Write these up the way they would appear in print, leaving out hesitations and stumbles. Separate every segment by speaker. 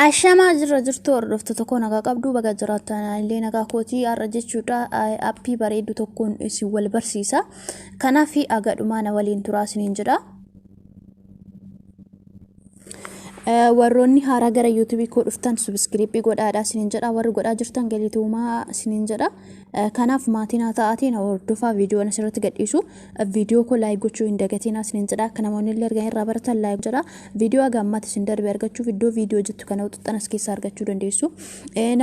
Speaker 1: Ashama jirra jirtu hordoftu tokko nagaa qabdu baga jiraatan illee nagaa kootii har'a jechuudha appii bareedu tokkoon isin wal barsiisa. Kanaaf agadhumaa na waliin turaa isiniin jedha. Warroonni haaraa gara YouTube koo dhuftan subscribe godhaadhaa isiniin jedha. Warri godhaa jirtan galituumaa isiniin jedha. Kanaaf maatiin haa ta'aatiin hordofaa viidiyoo asirratti gadhiisu. Viidiyoo koo laayik gochuu hin dagatiin isiniin jedha. Akka namoonni illee argan irraa baratan laayik jedha. Viidiyoo gammaatti isin darbe argachuuf iddoo viidiyoo jettu kana utuxxan as keessaa argachuu dandeessu.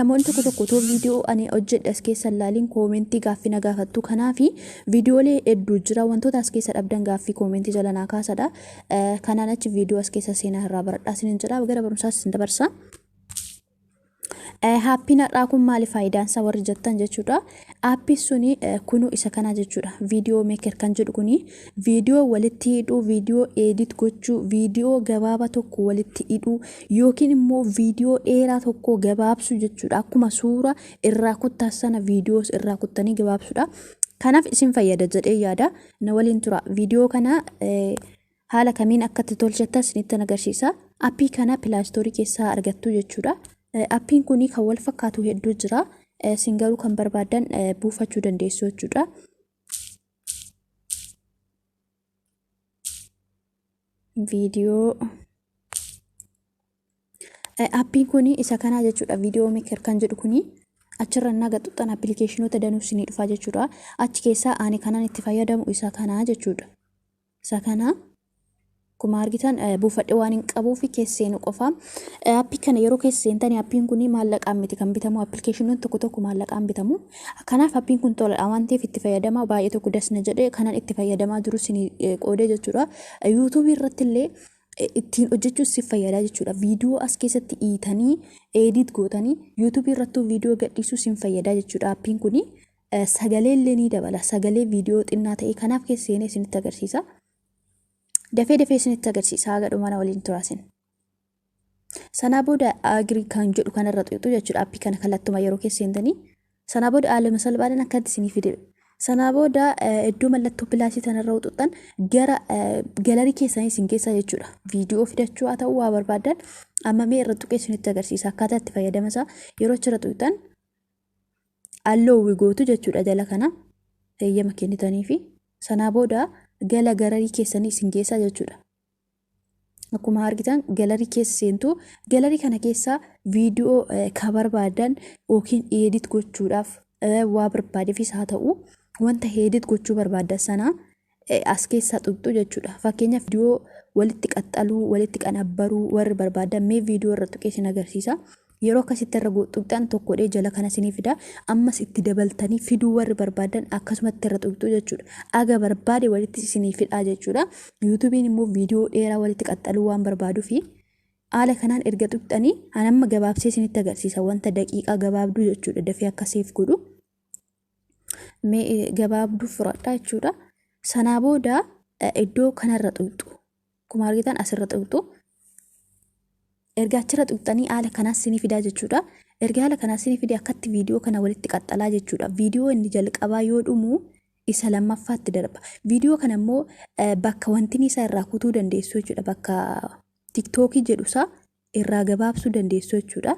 Speaker 1: Namoonni tokko tokko too viidiyoo ani hojjedhe as keessa laaliin koomentii gaaffii na gaafattu. Kanaaf viidiyoolee hedduu jira wantoota as keessa dhabdan gaaffii koomentii jala naa kaasadha. Kanaan achi viidiyoo as keessa seenaa irraa baradhaa isiniin jedha. Gara barumsaas isin dabarsa. Haappina kun maali faayidaan isaa warri jettan jechuudha. Aappii suni kunu isa kana jechuudha. Viidiyoo meeker kan jedhu kuni viidiyoo walitti hidhuu, viidiyoo edit gochuu, viidiyoo gabaabaa tokko walitti hidhuu yookiin immoo viidiyoo dheeraa tokko gabaabsuu jechuudha. Akkuma suura irraa kuttaa sana viidiyoo irraa kuttanii gabaabsuudha. Kanaaf isin fayyada jedhee yaada. Na waliin tura. Viidiyoo kana haala kamiin akka itti tolchattan isinitti agarsiisa. Aappii kana pilaastoorii keessaa argattu jechuudha. Aappiin kuni kan wal fakkaatu hedduu jira. Isin garuu kan barbaadan buufachuu dandeessu jechuudha. Viidiyoo aappiin kuni isa kana jechuudha. Viidiyoo meeker kan jedhu kuni achirra naga xuxxan appilikeeshinoota danuu isinii dhufa jechuudha. Achi keessaa ani kanaan itti fayyadamu isa kana jechuudha. Isa kana kuma argitan buufadhe waan hin qabuuf keesseenu qofa. Aappii kana yeroo keesseentani aappiin kuni maallaqaan miti kan bitamu. Appilikeeshinoonni tokko tokko maallaqaan bitamu. Kanaaf aappiin kun tola waan ta'eef itti fayyadama baay'ee tokko dasna jedhee kanaan itti fayyadamaa jiru isinii qoodee jechuudha. YouTube irratti illee ittiin hojjechuus si fayyada jechuudha. Viidiyoo as keessatti hiitanii edit gootanii YouTube irratti viidiyoo gadhiisuu si fayyada jechuudha. Aappiin kuni sagalee illee ni dabala. Sagalee viidiyoo xinnaa ta'e kanaaf keesseenee isinitti agarsiisa. Dafee isinitti agarsiisa hagadhuma na waliin turaasin. Sanaa booda agrii kan jedhu kanarra xuqxu jechuudha. Aappii kana kallattuma yeroo keesseentanii. Sanaa booda haaluma salphaadhaan akkatti isinii fide. Sanaa booda iddoo mallattoo pilaasii tanarra xuxxan gara galarii keessanii isin geessa jechuudha. Viidiyoo fidachuu haa ta'u waa barbaadan amma mee irra tuqee isinitti agarsiisa. Akkaataa itti fayyadama isaa yeroo achirra xuqxan halluu gootu jechuudha jala kana eeyyama kennitanii fi sanaa booda gala galarii keessanii isin geessa jechuudha. Akkuma argitan galarii keessa seentu galarii kana keessa viidiyoo ka barbaadan yookiin edit gochuudhaaf waa barbaadeefis haa ta'u wanta edit gochuu barbaadan sana as keessa xuqxu jechuudha. Fakkeenyaaf viidiyoo walitti qaxxaluu, walitti qanabbaruu warri barbaadan mee viidiyoo irra tuqee isin agarsiisa. Yeroo akkasitti irra xuqxan tokkodhee jala kana isinii fida. Ammas itti dabaltanii fiduu warri barbaadan akkasumatti irra xuqxu jechuudha. Aga barbaade walitti isinii fidhaa jechuudha. YouTube'n immoo viidiyoo dheeraa walitti qaxxaluu waan barbaaduufi haala kanaan erga xuqxanii anamma gabaabsee isinitti agarsiisa. Wanta daqiiqaa gabaabduu jechuudha. Dafee akkasiif godhu. Mee gabaabduu fudhadhaa jechuudha. Sanaa booda iddoo kanarra xuqxu. Akkuma argitan asirra xuqxu. Erga achirra xuqxanii haala kanaas isinii fidaa jechuudha. Erga haala kanaas isinii fidee akkatti viidiyoo kana walitti qaxxalaa jechuudha. Viidiyoo inni jalqabaa yoo dhumu isa lammaffaatti darba. Viidiyoo kana immoo bakka wanti isaa irraa kutuu dandeessu jechuudha. Bakka TikTokii jedhusaa irraa gabaabsuu dandeessu jechuudha.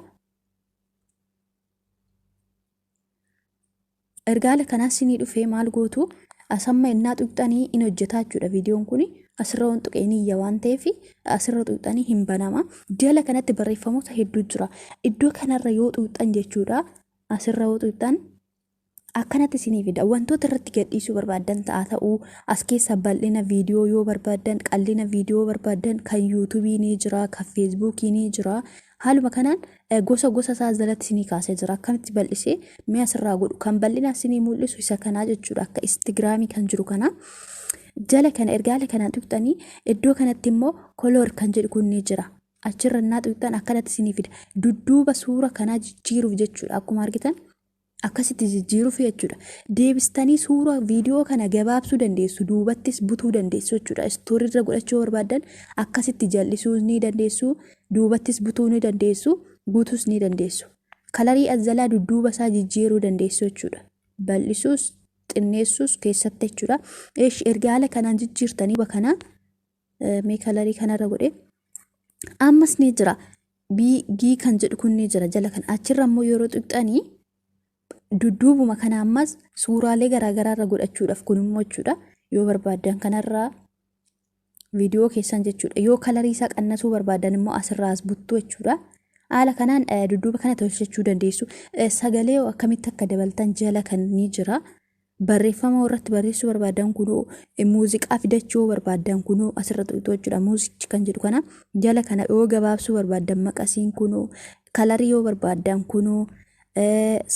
Speaker 1: Erga haala kanaas isinii dhufee maal gootu asamma innaa xuqxanii in hojjetaa jechuudha. Viidiyoon kuni asirra waan tuqeenii iyya waan ta'eef asirra xuqxanii hin banama. Jala kanatti barreeffamoota hedduu jira. Iddoo kanarra yoo xuqxan jechuudha. Asirra yoo xuqxan akkanatti isinii fida. Wantoota irratti gadhiisuu barbaadan ta'a ta'uu as keessa bal'ina viidiyoo yoo barbaadan, qallina viidiyoo barbaadan kan YouTube'ii ni jira, kan Facebook'ii ni jira. Haaluma kanaan gosa isaa jalatti isinii kaasee jira. Akkamitti bal'isee mee asirraa godhu kan bal'ina isinii mul'isu isa kanaa jechuudha. Akka Instagramii kan jiru kana. Jala kana erga haala kanaan xuqxanii iddoo kanatti immoo koloor kan jedhu kun ni jira. Achirra innaa xuqxan akkanatti isinii fida. Dudduuba suura kanaa jijjiiruuf jechuudha. Akkuma argitan akkasitti jijjiiruuf jechuudha. Deebistanii suura viidiyoo kana gabaabsuu dandeessu. Duubattis butuu dandeessu jechuudha. Stooriirra godhachuu barbaadan akkasitti jal'isuu ni dandeessu. Duubattis butuu ni dandeessu. Guutuus ni dandeessu. Kalarii azalaa dudduuba isaa jijjiiruu dandeessu jechuudha. Bal'isuus xinneessuus keessatti jechuudha. Erga haala kanaan jijjiirtanii bakana mee kalarii kanarra godhe ammas ni jira. gii kan jedhu kun ni jira jala kan achirra immoo yeroo tuqxanii dudduubuma kana ammas suuraalee garaagaraa irra godhachuudhaaf kun immoo jechuudha yoo barbaadan kanarraa viidiyoo keessan jechuudha yoo kalarii isaa qannasuu barbaadan immoo asirraa as buttuu jechuudha haala kanaan dudduuba kana tolchachuu dandeessu sagalee akkamitti akka dabaltan jala kan ni jira barreeffama irratti barreessuu barbaadan kunoo muuziqaa fidachuu barbaadan kunoo asirra tuqxuu jechuudha muuzichi kan jedhu kana jala kana yoo gabaabsuu barbaadan maqasiin kunoo kalarii yoo barbaadan kunoo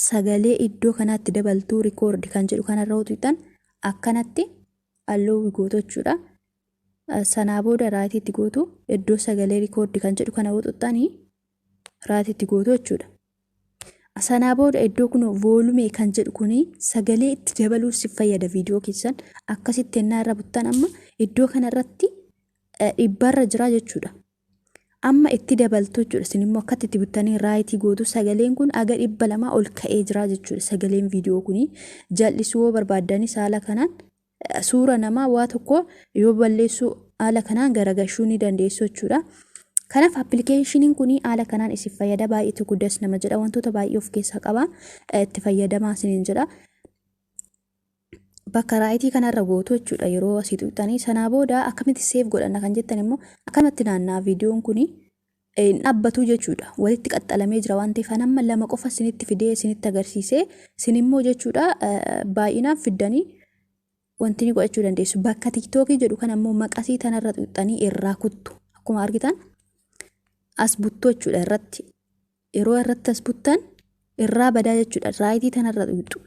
Speaker 1: sagalee iddoo kanatti dabaltuu rikoordi kan jedhu kanarra tuqxan akkanatti halluu gootu jechuudha sanaa booda raatiitti gootu iddoo sagalee rikoordi kan jedhu kana tuqxanii raatiitti gootu jechuudha sanaa booda iddoo kun voolumee kan jedhu kuni sagalee itti dabaluuf si fayyada viidiyoo keessan akkasitti ennaa irra buttan amma iddoo kanarratti dhibbarra jira jechuudha amma itti dabaltu jechuudha isin immoo akkatti itti buttanii raayitii gootu sagaleen kun aga 200 ol ka'ee jira jechuudha sagaleen viidiyoo kuni jal'isuu yoo barbaadanii haala kanaan suura namaa waa tokko yoo balleessuu haala kanaan garagashuu ni dandeessu jechuudha kanaaf appilikeeshiniin kuni haala kanaan isin fayyada baay'ee guddaas nama jedha wantoota baay'ee of keessaa qaba itti fayyadamaa isiniin jedha bakka raayitii kanarra gootu jechuudha yeroo asii tuqxanii sanaa booda akkamitti seef godhanna kan jettan immoo akkamatti naannaa viidiyoon kuni dhaabbatu jechuudha walitti qaxxalamee jira waan ta'eef amma lama qofa isinitti fidee isinitti agarsiisee isin immoo jechuudha baay'inaan fiddanii wanti ni godhachuu dandeessu bakka tiktookii jedhu kan ammoo maqasii tanarra tuqxanii irraa kuttu akkuma argitan as buttu jechuudha irratti yeroo irratti as buttan irraa badaa jechuudha raayitii tanarra tuqxu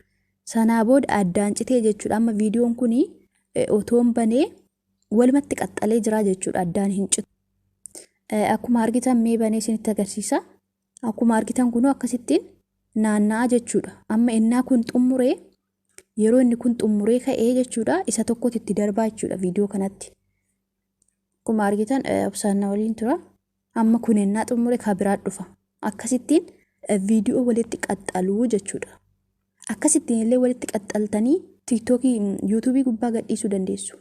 Speaker 1: sanaa booda addaan citee jechuudha amma viidiyoon kuni otoon banee walumatti qaxxalee jira jechuudha addaan hin citu akkuma argitan mee banee isinitti agarsiisa akkuma argitan kunoo akkasittiin naanna'aa jechuudha amma innaa kun xummuree yeroo inni kun xummuree ka'ee jechuudha isa tokkotti itti darbaa jechuudha viidiyoo kanatti akkuma argitan obsaanna waliin tura amma kun innaa xummuree kabiraa dhufa akkasittiin viidiyoo walitti qaxxaluu jechuudha akkasittiin illee walitti qaxxaltanii tiiktookii yuutuubii gubbaa gadhiisuu dandeessu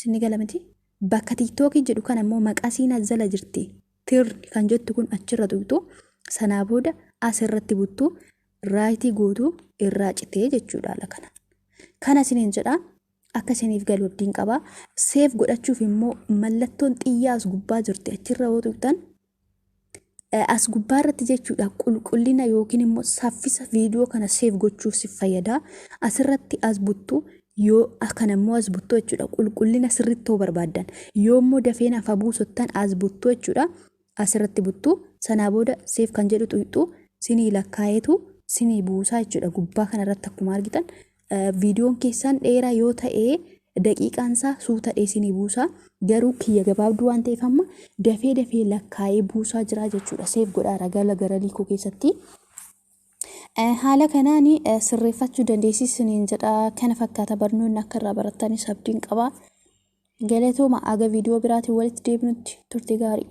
Speaker 1: sinni galamati bakka tiiktookii jedhu kan ammoo maqasiin jala jirti tirni kan jettu kun achirra tuqxu sanaa booda asirratti buttu raayitii gootu irraa citee jechuudha haala kana isiniin jedha akka isiniif galu abdiin qaba seef godhachuuf immoo mallattoon xiyyaa as gubbaa jirti achirra yoo tuqxan as gubbaa irratti jechuudha qulqullina yookiin immoo saffisa viidiyoo kana seef gochuuf si fayyada asirratti as buttu yoo akkan immoo as buttu jechuudha qulqullina sirrittoo barbaadan yoo immoo dafeen afa buusottan as buttu jechuudha asirratti buttu sanaa booda seef kan jedhu tuqxu sinii lakkaayetu sinii buusaa jechuudha gubbaa kanarratti akkuma argitan viidiyoon keessan dheeraa yoo ta'e daqiiqaan isaa suutadhee sinii buusaa garuu kiyya gabaabduu waan ta'eef amma dafee lakkaayee buusaa jira jechuudha seef godhaa gara liikoo keessatti haala kanaan sirreeffachuu dandeessisaniin jedha kana fakkaata barnoonni akka irraa barattanis abdiin qaba galatooma aga viidiyoo biraatiin walitti deebinutti turte gaarii